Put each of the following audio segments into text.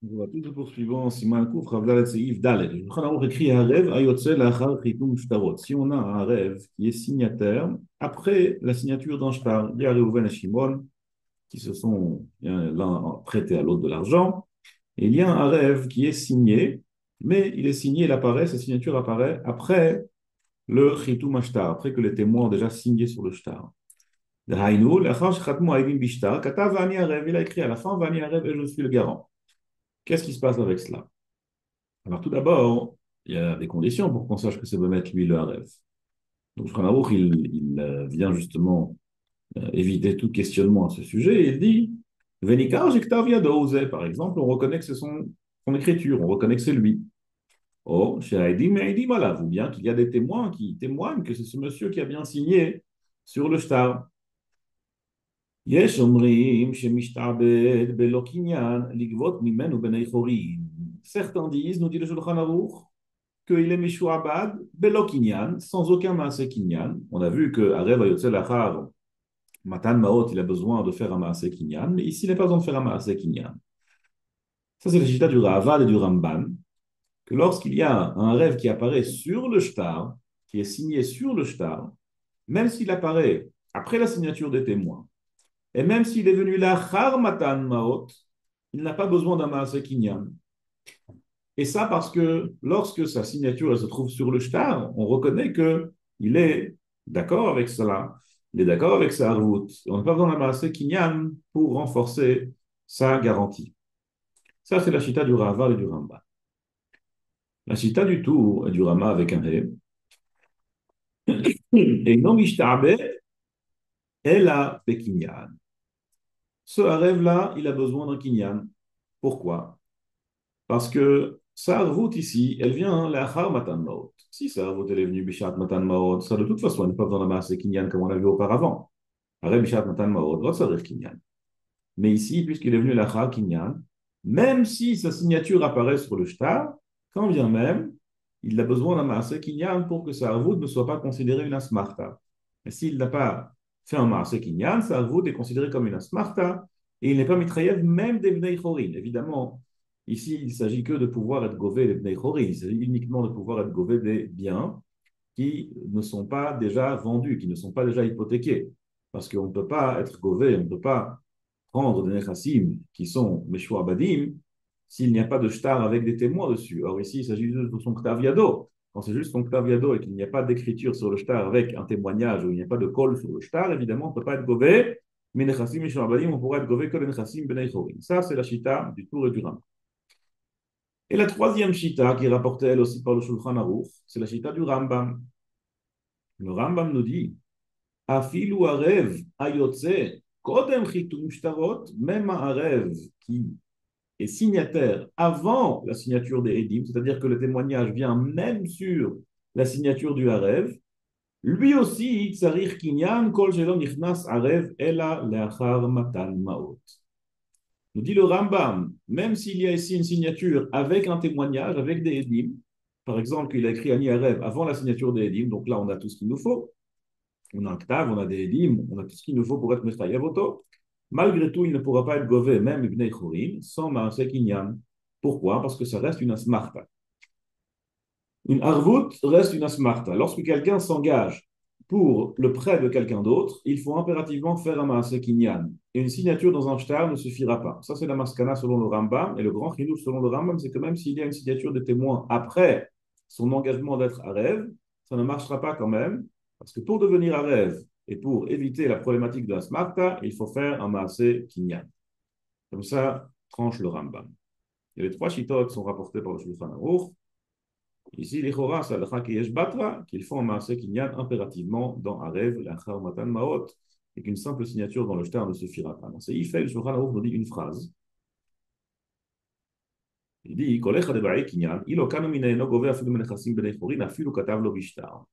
On va tout poursuivant, Siman Kouf, Ravdalet Seif Dalet. Le Shulchan Aruch écrit un rêve, Ayotse Lachar Chitum Shtarot. Si on a un rêve qui est signataire, après la signature d'un shtar, il y a Reuven et Shimon qui se sont l'un prêté à l'autre de l'argent, et il y a un rêve qui est signé, mais il est signé, il apparaît, sa signature apparaît après le Chitum Shtar, après que les témoins ont déjà signé sur le shtar. Dahainu, Lachar Shchatmu Aivim Bishtar, Kata Vani Arev, il a écrit à la fin, Vani Arev, et je suis le garant. Qu'est-ce qui se passe avec cela? Alors tout d'abord, il y a des conditions pour qu'on sache que c'est Bémet lui le Haref. Donc Shulchan Aruch, il vient justement éviter tout questionnement à ce sujet et il dit Venikar Jektav Yado Ozeh, par exemple, on reconnaît que c'est son écriture, on reconnaît que c'est lui. Oh, chez Haïdim et Haïdim Alav, ou bien qu'il y a des témoins qui témoignent que c'est ce monsieur qui a bien signé sur le shtar. Yesh omrim shemishtabed belo kinyan ligvot mimenu benei chorim. Certains disent, nous dit le Shulchan Aruch, qu'il est Meshuabad, Belo Kinyan, sans aucun Maase Kinyan. On a vu que Arev Ayotzel Achar, Matan Maot, il a besoin de faire un Maase Kinyan, mais ici, il n'a pas besoin de faire un Maase Kinyan. Ça, c'est le chita du Ravad et du Ramban, que lorsqu'il y a un rêve qui apparaît sur le shtar, qui est signé sur le shtar, même s'il apparaît après la signature des témoins, et même s'il est venu là, Matan Maot, il n'a pas besoin d'un Maase Kinyan. Et ça parce que lorsque sa signature elle se trouve sur le shtar, on reconnaît qu'il est d'accord avec cela, il est d'accord avec sa route. On n'a pas besoin d'amasser Kinyan pour renforcer sa garantie. Ça, c'est la chita du Rava et du Ramba. La chita du Tour et du Rama avec un He. Et non mishtabe, elle a Kinyan. Ce rêve-là, il a besoin d'un Kinyan. Pourquoi? Parce que sa route ici, elle vient l'achar matan maot. Si sa route elle est venue bishat matan maot, ça de toute façon, elle n'est pas besoin d'amasser kinyan comme on l'a vu auparavant. Arrête bishat matan maot, va savoir kinyan. Mais ici, puisqu'il est venu l'achar kinyan, même si sa signature apparaît sur le shtar, quand bien même, il a besoin d'amasser kinyan pour que sa route ne soit pas considérée une asmarta. Et s'il n'a pas fait un maasé kinyan, sa route est considérée comme une asmarta et il n'est pas mitraillev même des bnei chorin. Évidemment, ici, il ne s'agit que de pouvoir être gové des bnei chorin. Il s'agit uniquement de pouvoir être gové des biens qui ne sont pas déjà vendus, qui ne sont pas déjà hypothéqués. Parce qu'on ne peut pas être gové, on ne peut pas prendre des nechassim qui sont meshua badim s'il n'y a pas de shtar avec des témoins dessus. Or ici, il s'agit juste de son ktav yado. Quand c'est juste son ktav yado et qu'il n'y a pas d'écriture sur le shtar avec un témoignage ou il n'y a pas de kol sur le shtar, évidemment, on ne peut pas être gové. Mais nechassim meshua badim, on pourrait être gové que les nechassim benei chorin. Ça, c'est la shita du Tour et du Ram. Et la troisième shita qui est rapportée elle aussi par le Shulchan Aruch, c'est la shita du Rambam. Le Rambam nous dit Afilu arev ayotze kodem chitum shtarot, même un rêve qui est signataire avant la signature des Edim, c'est-à-dire que le témoignage vient même sur la signature du Harev, lui aussi, Tsarir Kinyan, Kol Shelo Nichnas Harev, Ela Leachar Matan Maot. Nous dit le Rambam, même s'il y a ici une signature avec un témoignage, avec des Edim, par exemple, qu'il a écrit Ani Harev avant la signature des Edim, donc là on a tout ce qu'il nous faut, on a un Ktav, on a des Edim, on a tout ce qu'il nous faut pour être Mechayev Oto. Malgré tout, il ne pourra pas être gové, même Ibn Chorim, sans Maaseh Kinyan. Pourquoi? Parce que ça reste une asmarta. Une arvout reste une asmarta. Lorsque quelqu'un s'engage pour le prêt de quelqu'un d'autre, il faut impérativement faire un Maaseh Kinyan. Et une signature dans un shtar ne suffira pas. Ça, c'est la maskana selon le Rambam. Et le grand chidouche selon le Rambam, c'est que même s'il y a une signature de témoin après son engagement d'être Arev, ça ne marchera pas quand même. Parce que pour devenir Arev et pour éviter la problématique de la smarta, il faut faire un Maaseh Kinyan. Comme ça, tranche le Rambam. Et les trois chitotes sont rapportés par le Shulchan Aruch. Ici, les Chora, c'est l'Alcha Kiyesh Batra, qu'ils font un Maaseh Kinyan impérativement dans Arev, l'Achar Matan Maot, et qu'une simple signature dans le shtar ne suffira pas. Dans ce Ifel, le Shulchan Aruch nous dit une phrase. Il dit Kolecha de Ba'i Kinyan, ilo kanu minaino gove afilu menechassim benei chorin, afilu katav lo bishtar.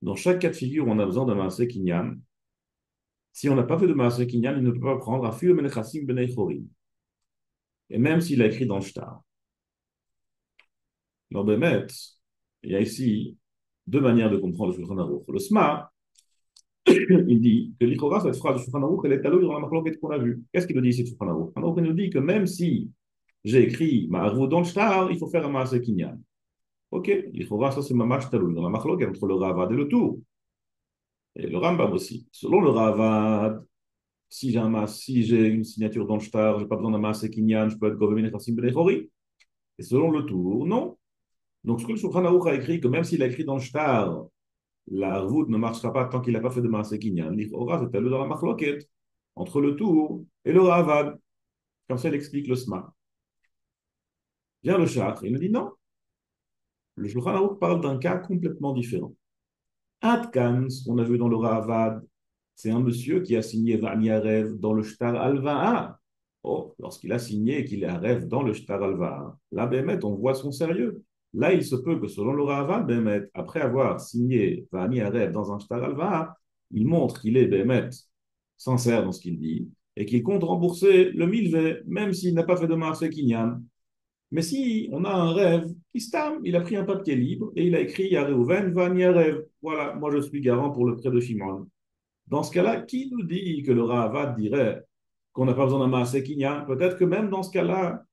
Dans chaque cas de figure, on a besoin d'un Maaseh Kinyan. Si on n'a pas fait de Maaseh Kinyan, il ne peut pas prendre afilu menechassim benei chorin. Et même s'il a écrit dans le shtar. Alors, Bémet, il y a ici deux manières de comprendre le Shulchan Aruch. Le Sma, il dit que l'Ichora, cette phrase du Shulchan Aruch, elle est allouée dans la marloquette qu'on a vue. Qu'est-ce qu'il nous dit ici, le Shulchan Aruch? Alors, il nous dit que même si j'ai écrit Ma'arvut dans le shtar, il faut faire un Maaseh Kinyan. Ok, il faudra, ça c'est Mamash Taloui, dans la marloquette entre le Ravad et le Tour. Et le Rambam aussi. Selon le Ravad, si j'ai une signature dans le shtar, je n'ai pas besoin d'un Maaseh Kinyan, je peux être Govemine Chassim Benechori. Et selon le Tour, non. Donc ce que le Shulchan Aruch a écrit, que même s'il a écrit dans le shtar, la Arvut ne marchera pas tant qu'il n'a pas fait de Maaseh Kinyan. L'Ichora, c'était dans la marloquette entre le Tour et le Ravad. Comme ça, il explique le Sma. Vient le Shach, il me dit non. Le Shulchan Aruch parle d'un cas complètement différent. Atkan, ce qu'on a vu dans le Ravad, c'est un monsieur qui a signé Vani Arev dans le Shtar Alva'a. Oh, lorsqu'il a signé et qu'il est Arev dans le Shtar Alva'a, là, Bémet, on voit son sérieux. Là, il se peut que selon le Ravad, Bémet, après avoir signé Vani Arev dans un Shtar Alva'a, il montre qu'il est Bémet sincère dans ce qu'il dit et qu'il compte rembourser le milvé, même s'il n'a pas fait de marché Kinyan. Mais si on a un rêve, Istam, il a pris un papier libre et il a écrit Yareuven Van Yarev. Voilà, moi je suis garant pour le prêt de Shimon. Dans ce cas-là, qui nous dit que le Ravad dirait qu'on n'a pas besoin d'un Maaseh Kinyan? Peut-être que même dans ce cas-là,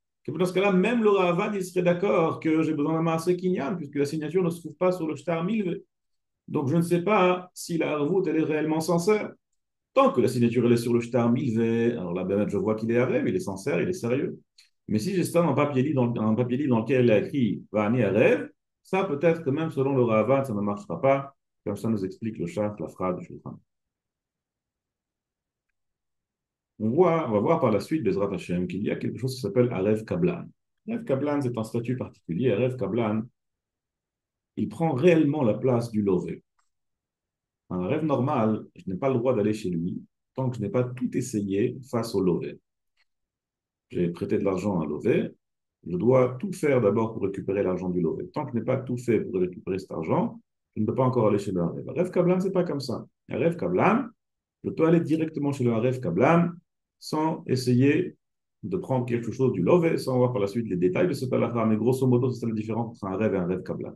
même le Ravad, il serait d'accord que j'ai besoin d'un Maaseh Kinyan, puisque la signature ne se trouve pas sur le Shtar Milve. Donc je ne sais pas si la Harvout, elle est réellement sincère. Tant que la signature elle est sur le shtar milvé, alors là, ben, je vois qu'il est Arev, il est sincère, il est sérieux. Mais si j'ai un papier libre dans lequel il a écrit Vani Arev, ça peut-être que même selon le Ravad, ça ne marchera pas. Comme ça nous explique le chat, la phrase du Shulchan. On va voir par la suite, Bezrat Hashem, qu'il y a quelque chose qui s'appelle Arev Kablan. Arev Kablan, c'est un statut particulier. Arev Kablan, il prend réellement la place du Lové. Un rêve normal, je n'ai pas le droit d'aller chez lui tant que je n'ai pas tout essayé face au Lové. J'ai prêté de l'argent à Lové, je dois tout faire d'abord pour récupérer l'argent du Lové. Tant que je n'ai pas tout fait pour récupérer cet argent, je ne peux pas encore aller chez le Harev. Un rêve Kablan, ce n'est pas comme ça. Un rêve Kablan, je peux aller directement chez le Harev Kablan sans essayer de prendre quelque chose du Lové, sans voir par la suite les détails de ce halakha. Mais grosso modo, c'est la différence entre un rêve et un rêve Kablan.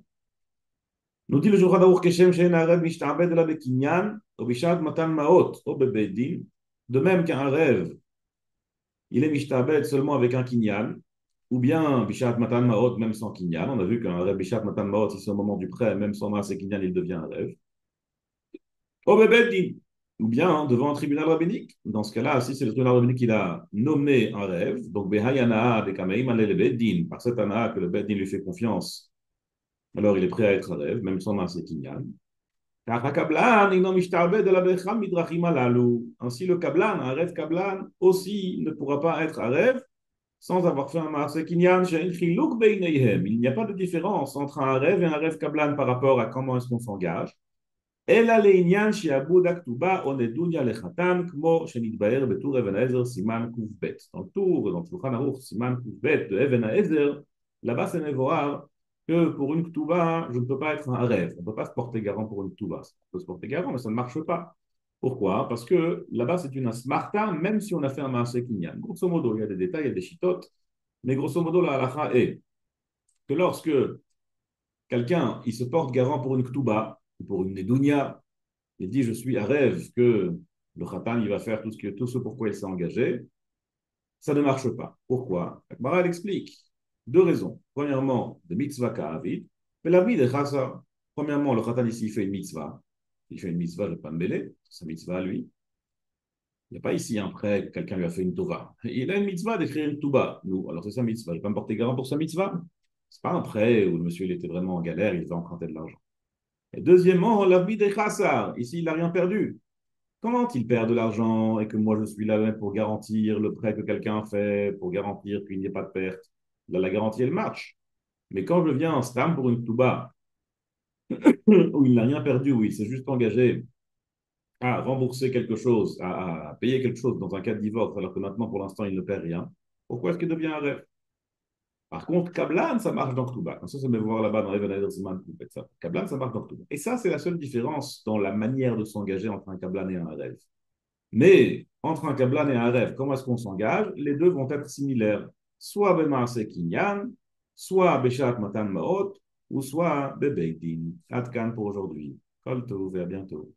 Nous dit le Shulchan Aruch Keshem Shein Harev Mishtabed la Bekinyan, ou Bishat Matan Maot, ou Bebeddin. De même qu'un rêve il est mishtabed seulement avec un kinyan, ou bien bishat matan maot même sans kinyan. On a vu qu'un rêve bishat matan maot, si c'est au moment du prêt, même sans masse et kinyan, il devient un rêve. Au bebeddin, ou bien devant un tribunal rabbinique. Dans ce cas-là, si c'est le tribunal rabbinique qui a nommé un rêve, donc behayana de kameim ale beddin, par cet ana que le beddin lui fait confiance, alors il est prêt à être un rêve, même sans masse et kinyan. Ainsi, le kablan, un rêve kablan, aussi ne pourra pas être un rêve sans avoir fait un maaseh kinyan. Il n'y a pas de différence entre un rêve et un rêve kablan par rapport à comment est-ce qu'on s'engage. אלא לעניין שעבוד הכתובה או נדוניה לחתן, כמו שנתבהר בטור אבן העזר סימן ק"ב. Dans le tour, dans le Shulchan Aruch, סימן ק"ב de Even HaEzer, là-bas c'est mévoire que pour une ktuba, je ne peux pas être un rêve. On ne peut pas se porter garant pour une ktuba. On peut se porter garant, mais ça ne marche pas. Pourquoi? Parce que là-bas c'est une asmarta, même si on a fait un maaseh kinyan. Grosso modo, il y a des détails, il y a des chitotes, mais grosso modo, la halakha est que lorsque quelqu'un il se porte garant pour une ktuba, pour une nedunia, il dit je suis à rêve que le khatan il va faire tout ce pourquoi il s'est engagé, ça ne marche pas. Pourquoi? Akbara elle explique deux raisons. Premièrement, de mitzvah ka'avid, mais la vie de chasa. Premièrement, le khatan ici il fait une mitzvah. Il fait une mitzvah, je ne vais pas me mêler, c'est sa mitzvah à lui. Il n'y a pas ici un prêt que quelqu'un lui a fait une tova. Il a une mitzvah d'écrire une touba. Nous, alors c'est sa mitzvah. Je ne vais pas me porter garant pour sa mitzvah. Ce n'est pas un prêt où le monsieur il était vraiment en galère, il devait emprunter de l'argent. Et deuxièmement, la vie des chassars. Ici, il n'a rien perdu. Comment il perd de l'argent et que moi je suis là pour garantir le prêt que quelqu'un a fait, pour garantir qu'il n'y ait pas de perte? Là, la garantie, elle marche. Mais quand je viens en stam pour une touba où il n'a rien perdu, où il s'est juste engagé à rembourser quelque chose, à payer quelque chose dans un cas de divorce, alors que maintenant, pour l'instant, il ne perd rien, pourquoi est-ce qu'il devient un rêve? Par contre, Kablan, ça marche dans Ktuba. Comme ça, me voir là-bas dans Even Ederziman, ça. Kablan, ça marche dans Ktuba. Et ça, c'est la seule différence dans la manière de s'engager entre un Kablan et un rêve. Mais entre un Kablan et un rêve, comment est-ce qu'on s'engage? Les deux vont être similaires. Soit Bemaase Kinyan, soit Beshat Matan Maot, ou soit Bebeidin. Adkan pour aujourd'hui. Kol Tov et à bientôt.